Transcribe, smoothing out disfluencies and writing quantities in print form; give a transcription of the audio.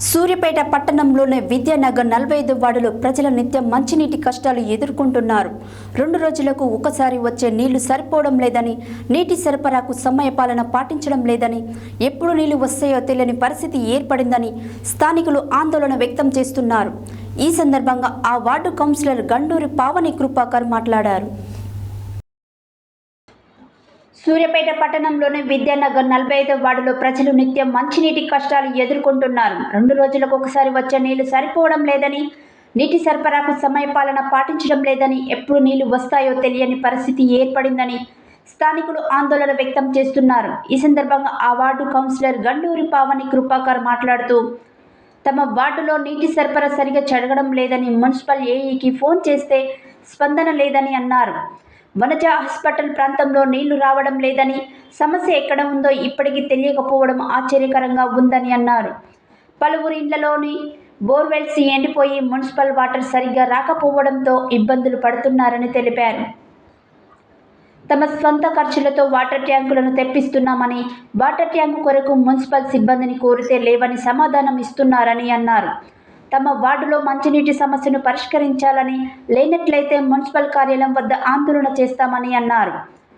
సూర్యాపేట పట్టణంలోని విద్యానగర్ 45 వార్డులో ప్రజలు నిత్యం మంచినీటి కష్టాలు ఎదుర్కొంటున్నారు. 2 రోజులకు ఒకసారి వచ్చే నీళ్లు సరిపోవడం లేదని, నీటి సరఫరాకు సమయపాలన పాటించడం లేదని, ఎప్పుడు నీళ్లు వస్తాయో తెలియని పరిస్థితి ఏర్పడిందని స్థానికులు ఆందోళన వ్యక్తం చేస్తున్నారు. ఈ సందర్భంగా ఆ వార్డు కౌన్సిలర్ గండూరి పావని కృపాకర్ మాట్లాడారు. సూర్యాపేట పట్టణంలోని విద్యానగర్ 45 వార్డులో ప్రజలు నిత్యం మంచినీటి కష్టాలు ఎదుర్కొంటున్నారు. 2 రోజులకు ఒకసారి వచ్చే నీళ్లు సరిపోవడం లేదని, నీటి సరఫరాకు సమయపాలన పాటించడం లేదని, ఎప్పుడు నీళ్లు వస్తాయో తెలియని పరిస్థితి ఏర్పడిందని స్థానికులు ఆందోళన వ్యక్తం చేస్తున్నారు. ఈ సందర్భంగా ఆ వార్డు కౌన్సిలర్ గండూరి పావని కృపాకర్ మాట్లాడుతూ, తమ వార్డులో నీటి సరఫరా సరిగా జరగడం లేదని, మున్సిపల్ ఏఈకి ఫోన్ చేస్తే స్పందన లేదని అన్నారు. వనజ హాస్పిటల్ ప్రాంతంలో నీళ్లు రావడం లేదని, సమస్య ఎక్కడ ఉందో ఇప్పటికీ తెలియకపోవడం ఆశ్చర్యకరంగా ఉందని అన్నారు. పలువురు ఇండ్లలోని బోర్వెల్స్ ఎండిపోయి మున్సిపల్ వాటర్ సరిగ్గా రాకపోవడంతో ఇబ్బందులు పడుతున్నారని తెలిపారు. తమ స్వంత ఖర్చులతో వాటర్ ట్యాంకులను తెప్పిస్తున్నామని, వాటర్ ట్యాంకు కొరకు మున్సిపల్ సిబ్బందిని కోరితే లేవని సమాధానం ఇస్తున్నారని అన్నారు. తమ వార్డులో మంచినీటి సమస్యను పరిష్కరించాలని, లేనట్లయితే మున్సిపల్ కార్యాలయం వద్ద ఆందోళన చేస్తామని అన్నారు.